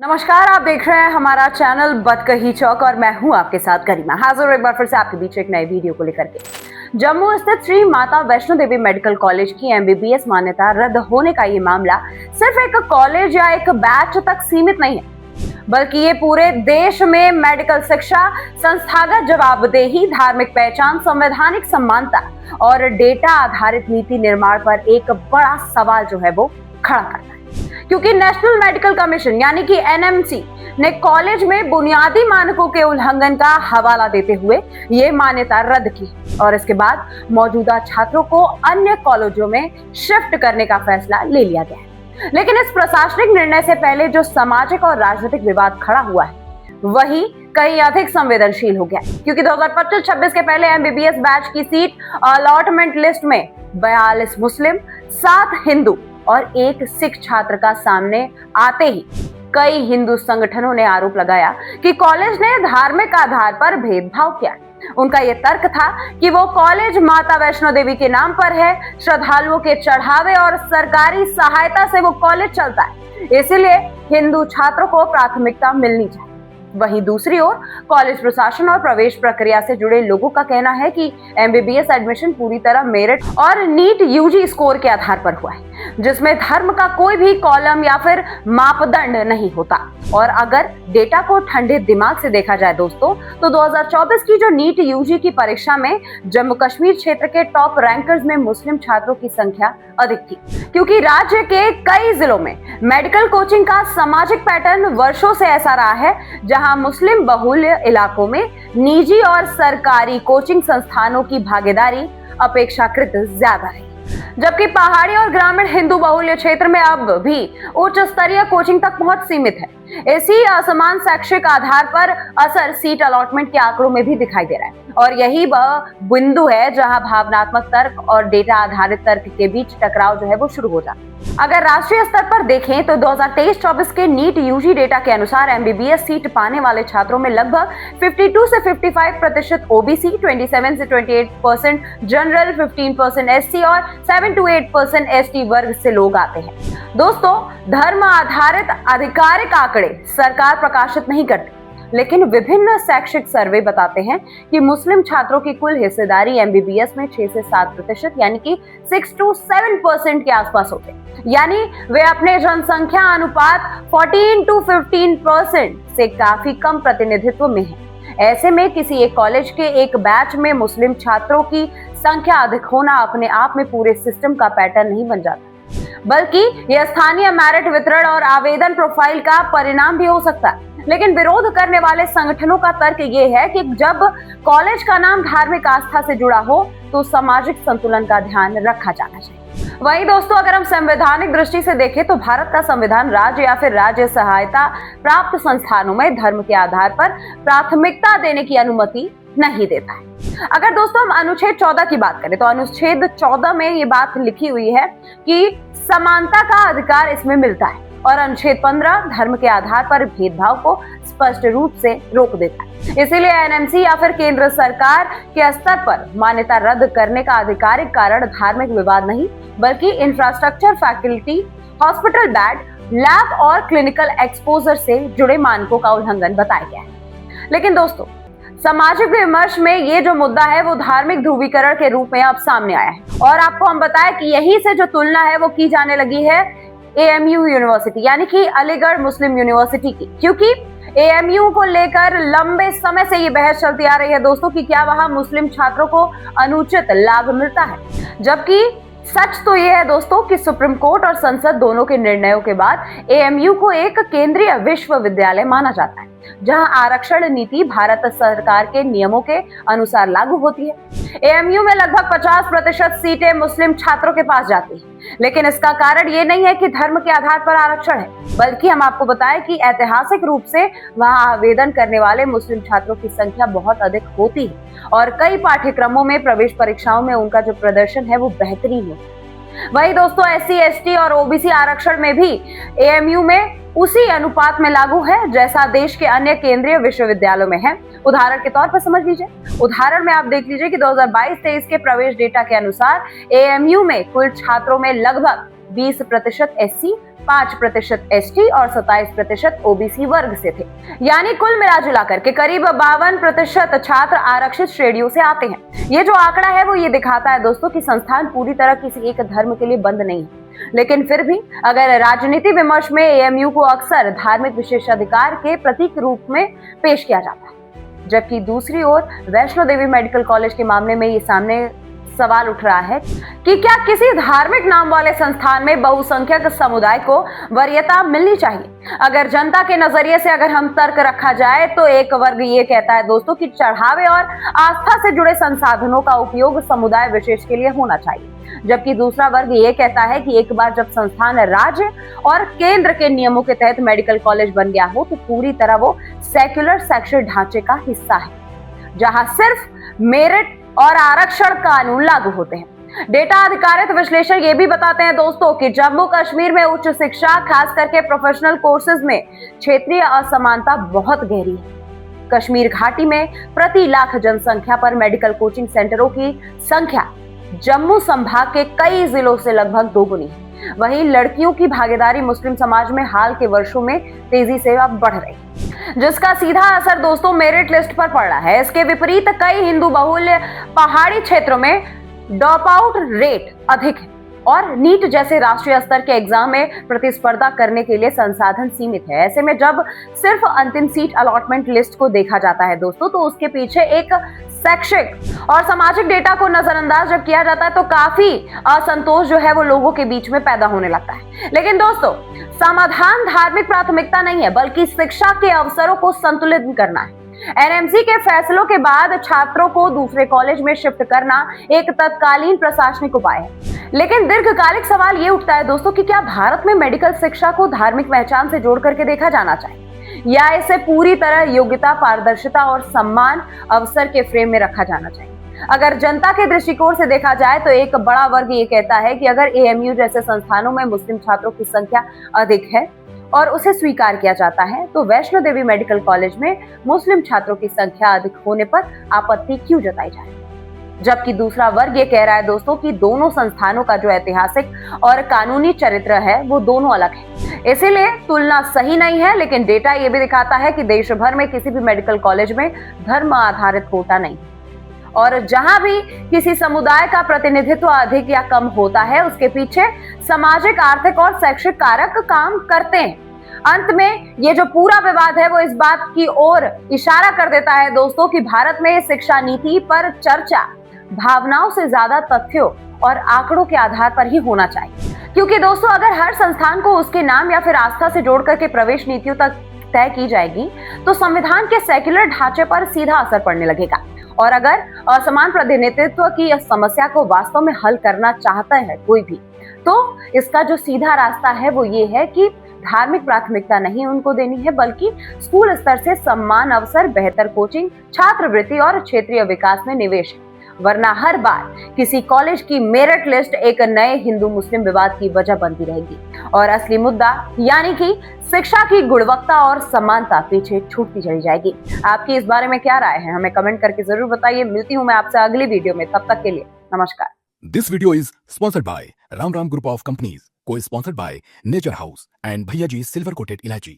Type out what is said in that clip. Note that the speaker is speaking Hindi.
नमस्कार, आप देख रहे हैं हमारा चैनल बतकही चौक और मैं हूं आपके साथ गरिमा, हाजिर एक बार फिर से आपके बीच एक नए वीडियो को लेकर के। जम्मू स्थित श्री माता वैष्णो देवी मेडिकल कॉलेज की एमबीबीएस मान्यता रद्द होने का ये मामला सिर्फ एक कॉलेज या एक बैच तक सीमित नहीं है, बल्कि ये पूरे देश में मेडिकल शिक्षा, संस्थागत जवाबदेही, धार्मिक पहचान, संवैधानिक समानता और डेटा आधारित नीति निर्माण पर एक बड़ा सवाल जो है वो खड़ा करता है। क्योंकि नेशनल मेडिकल कमीशन यानी कि एनएमसी ने कॉलेज में बुनियादी मानकों के उल्लंघन का हवाला देते हुए ये मान्यता रद्द की और इसके बाद मौजूदा छात्रों को अन्य कॉलेजों में शिफ्ट करने का फैसला ले लिया गया है। लेकिन इस प्रशासनिक निर्णय से पहले जो सामाजिक और राजनीतिक विवाद खड़ा हुआ है वही कहीं अधिक संवेदनशील हो गया, क्योंकि 2025-26 के पहले एमबीबीएस बैच की सीट अलॉटमेंट लिस्ट में 42 मुस्लिम, 7 हिंदू और 1 सिख छात्र का सामने आते ही कई हिंदू संगठनों ने आरोप लगाया कि कॉलेज ने धार्मिक आधार पर भेदभाव किया। उनका यह तर्क था कि वो कॉलेज माता वैष्णो देवी के नाम पर है, श्रद्धालुओं के चढ़ावे और सरकारी सहायता से वो कॉलेज चलता है, इसलिए हिंदू छात्रों को प्राथमिकता मिलनी चाहिए। वहीं दूसरी ओर कॉलेज प्रशासन और प्रवेश प्रक्रिया से जुड़े लोगों का कहना है कि एमबीबीएस एडमिशन पूरी तरह मेरिट और नीट यूजी स्कोर के आधार पर हुआ है, जिसमें धर्म का कोई भी कॉलम या फिर मापदंड नहीं होता। और अगर डेटा को ठंडे दिमाग से देखा जाए दोस्तों, तो 2024 की जो नीट यूजी की परीक्षा में जम्मू कश्मीर क्षेत्र के टॉप रैंकर्स में मुस्लिम छात्रों की संख्या अधिक थी, क्योंकि राज्य के कई जिलों में मेडिकल कोचिंग का सामाजिक पैटर्न वर्षों से ऐसा रहा है जहां मुस्लिम बहुल इलाकों में निजी और सरकारी कोचिंग संस्थानों की भागीदारी अपेक्षाकृत ज्यादा है, जबकि पहाड़ी और ग्रामीण हिंदू बहुल्य क्षेत्र में अब भी उच्च स्तरीय कोचिंग तक पहुंच सीमित है। इसी असमान शैक्षिक आधार पर असर सीट अलॉटमेंट के आंकड़ों में भी दिखाई दे रहा है और यही वह बिंदु है जहां भावनात्मक तर्क और डेटा आधारित तर्क के बीच टकराव जो है वो शुरू हो जाता है। अगर राष्ट्रीय स्तर पर देखें तो 2023-24 के नीट यूजी डेटा के अनुसार एमबीबीएस सीट पाने वाले छात्रों में लगभग 52 से 55% ओबीसी, 27 से 28% जनरल, 15% एससी और 7 to 8% एसटी वर्ग से लोग आते हैं। दोस्तों, धर्म आधारित आधिकारिक आंकड़े सरकार प्रकाशित नहीं करती, लेकिन विभिन्न शैक्षिक सर्वे बताते हैं कि मुस्लिम छात्रों की कुल हिस्सेदारी एमबीबीएस में 6 से 7% यानी कि 6 to 7% के आसपास होते हैं, यानी वे अपने जनसंख्या अनुपात 14 to 15% से काफी कम प्रतिनिधित्व में है। ऐसे में किसी एक कॉलेज के एक बैच में मुस्लिम छात्रों की संख्या अधिक होना अपने आप में पूरे सिस्टम का पैटर्न नहीं बन जाता, बल्कि यह स्थानीय मेरिट वितरण और आवेदन प्रोफाइल का परिणाम भी हो सकता है। लेकिन विरोध करने वाले संगठनों का तर्क ये है कि जब कॉलेज का नाम धार्मिक आस्था से जुड़ा हो तो सामाजिक संतुलन का ध्यान रखा जाना चाहिए। वहीं दोस्तों, अगर हम संवैधानिक दृष्टि से देखें तो भारत का संविधान राज्य या फिर राज्य सहायता प्राप्त संस्थानों में धर्म के आधार पर प्राथमिकता देने की अनुमति नहीं देता है। अगर दोस्तों हम अनुच्छेद 14 की बात करें तो अनुच्छेद 14 में ये बात लिखी हुई है कि समानता का अधिकार इसमें मिलता है और अनुच्छेद 15 धर्म के आधार पर भेदभाव को स्पष्ट रूप से रोक देता है। इसीलिए एनएमसी या फिर केंद्र सरकार के स्तर पर मान्यता रद्द करने का आधिकारिक कारण धार्मिक विवाद नहीं, बल्कि infrastructure, faculty, hospital bed, lab और क्लिनिकल एक्सपोजर से जुड़े मानकों का उल्लंघन बताया गया है। लेकिन दोस्तों, सामाजिक विमर्श में ये जो मुद्दा है वो धार्मिक ध्रुवीकरण के रूप में अब सामने आया है और आपको हम बताएं कि यहीं से जो तुलना है वो की जाने लगी है एएमयू यूनिवर्सिटी यानी कि अलीगढ़ मुस्लिम यूनिवर्सिटी की, क्योंकि एएमयू को लेकर लंबे समय से ये बहस चलती आ रही है दोस्तों कि क्या वहां मुस्लिम छात्रों को अनुचित लाभ मिलता है, जबकि सच तो ये है दोस्तों कि सुप्रीम कोर्ट और संसद दोनों के निर्णयों के बाद एएमयू को एक केंद्रीय विश्वविद्यालय माना जाता है, जहां आरक्षण नीति भारत सरकार के नियमों के अनुसार लागू होती है। एएमयू में लगभग 50% सीटें मुस्लिम छात्रों के पास जाती है, लेकिन इसका कारण ये नहीं है कि धर्म के आधार पर आरक्षण है, बल्कि हम आपको बताएं कि ऐतिहासिक रूप से वहां आवेदन करने वाले मुस्लिम छात्रों की संख्या बहुत अधिक होती है और कई पाठ्यक्रमों में प्रवेश परीक्षाओं में उनका जो प्रदर्शन है वो बेहतरीन है। वही दोस्तों, एससी, एसटी और ओबीसी आरक्षण में भी एएमयू में उसी अनुपात में लागू है जैसा देश के अन्य केंद्रीय विश्वविद्यालयों में है। उदाहरण के तौर पर समझ लीजिए, उदाहरण में आप देख लीजिए कि 2022-23 के प्रवेश डेटा के अनुसार एएमयू में कुल छात्रों में लगभग 20% एससी, 5% ST और 27% OBC वर्ग से थे। यानी कुल मिला करके करीब 52% छात्र आरक्षित श्रेणियों से आते हैं। ये जो आंकड़ा है वो ये दिखाता है दोस्तों कि संस्थान पूरी तरह किसी एक धर्म के लिए बंद नहीं है, लेकिन फिर भी अगर राजनीति विमर्श में AMU को अक्सर धार्मिक विशेषाधिकार के प्रतीक रूप में पेश किया जाता है, जबकि दूसरी ओर वैष्णो देवी मेडिकल कॉलेज के मामले में ये सामने सवाल उठ रहा है कि क्या किसी धार्मिक नाम वाले संस्थान में बहुसंख्यक समुदाय को वरीयता मिलनी चाहिए। अगर जनता के नजरिए से अगर हम तर्क रखा जाए तो एक वर्ग ये कहता है दोस्तों कि चढ़ावे और आस्था से जुड़े संसाधनों का उपयोग समुदाय विशेष के लिए होना चाहिए, जबकि दूसरा वर्ग ये कहता है कि एक बार जब संस्थान राज्य और केंद्र के नियमों के तहत मेडिकल कॉलेज बन गया हो तो पूरी तरह वो सेक्युलर शैक्षिक ढांचे का हिस्सा है, जहां सिर्फ मेरिट और आरक्षण कानून लागू होते हैं। डेटा आधारित विश्लेषण ये भी बताते हैं दोस्तों कि जम्मू कश्मीर में उच्च शिक्षा खास करके प्रोफेशनल कोर्सेज में क्षेत्रीय असमानता बहुत गहरी है। कश्मीर घाटी में प्रति लाख जनसंख्या पर मेडिकल कोचिंग सेंटरों की संख्या जम्मू संभाग के कई जिलों से लगभग दोगुनी है। वहीं लड़कियों की भागीदारी मुस्लिम समाज में हाल के वर्षों में तेजी से अब बढ़ रही है, जिसका सीधा असर दोस्तों मेरिट लिस्ट पर पड़ रहा है। इसके विपरीत कई हिंदू बहुल पहाड़ी क्षेत्रों में ड्रॉप आउट रेट अधिक है और नीट जैसे राष्ट्रीय स्तर के एग्जाम में प्रतिस्पर्धा करने के लिए संसाधन सीमित है। ऐसे में जब सिर्फ अंतिम सीट अलॉटमेंट लिस्ट को देखा जाता है दोस्तों तो उसके पीछे एक शैक्षिक और सामाजिक डेटा को नजरअंदाज जब किया जाता है तो काफी असंतोष जो है वो लोगों के बीच में पैदा होने लगता है। लेकिन दोस्तों समाधान धार्मिक प्राथमिकता नहीं है बल्कि शिक्षा के अवसरों को संतुलित करना है। NMC के फैसलों के बाद छात्रों को दूसरे कॉलेज में शिफ्ट करना एक तत्कालीन प्रशासनिक उपाय है, लेकिन दीर्घकालिक सवाल ये उठता है दोस्तों कि क्या भारत में मेडिकल शिक्षा को धार्मिक पहचान से जोड़ करके देखा जाना चाहिए या इसे पूरी तरह योग्यता, पारदर्शिता और सम्मान अवसर के फ्रेम में रखा जाना चाहिए। अगर जनता के दृष्टिकोण से देखा जाए तो एक बड़ा वर्ग ये कहता है कि अगर AMU जैसे संस्थानों में मुस्लिम छात्रों की संख्या अधिक है और उसे स्वीकार किया जाता है तो वैष्णो देवी मेडिकल कॉलेज में मुस्लिम छात्रों की संख्या अधिक होने पर आपत्ति क्यों जताई जाए। जबकि दूसरा वर्ग ये कह रहा है दोस्तों कि दोनों संस्थानों का जो ऐतिहासिक और कानूनी चरित्र है वो दोनों अलग है, इसीलिए तुलना सही नहीं है। लेकिन डेटा ये भी दिखाता है कि देश भर में किसी भी मेडिकल कॉलेज में धर्म आधारित कोटा नहीं और जहां भी किसी समुदाय का प्रतिनिधित्व अधिक या कम होता है उसके पीछे सामाजिक, आर्थिक और शैक्षिक कारक काम करते हैं। अंत में ये जो पूरा विवाद है वो इस बात की ओर इशारा कर देता है दोस्तों कि भारत में शिक्षा नीति पर चर्चा भावनाओं से ज्यादा तथ्यों और आंकड़ों के आधार पर ही होना चाहिए, क्योंकि दोस्तों अगर हर संस्थान को उसके नाम या फिर आस्था से जोड़ करके प्रवेश नीतियों तक तय की जाएगी तो संविधान के सेक्युलर ढांचे पर सीधा असर पड़ने लगेगा। और अगर असमान प्रतिनिधित्व की समस्या को वास्तव में हल करना चाहता है कोई भी तो इसका जो सीधा रास्ता है वो ये है कि धार्मिक प्राथमिकता नहीं उनको देनी है बल्कि स्कूल स्तर से सम्मान, अवसर, बेहतर कोचिंग, छात्रवृत्ति और क्षेत्रीय विकास में निवेश है। वरना हर बार किसी कॉलेज की मेरिट लिस्ट एक नए हिंदू मुस्लिम विवाद की वजह बनती रहेगी और असली मुद्दा यानी कि शिक्षा की गुणवत्ता और समानता पीछे छूटती चली जाएगी। आपकी इस बारे में क्या राय है हमें कमेंट करके जरूर बताइए। मिलती हूँ मैं आपसे अगली वीडियो में, तब तक के लिए नमस्कार। This video is sponsored by Ram Group of Companies, co-sponsored by Nature House and Bhaiya Ji Silver Coated Ilachi.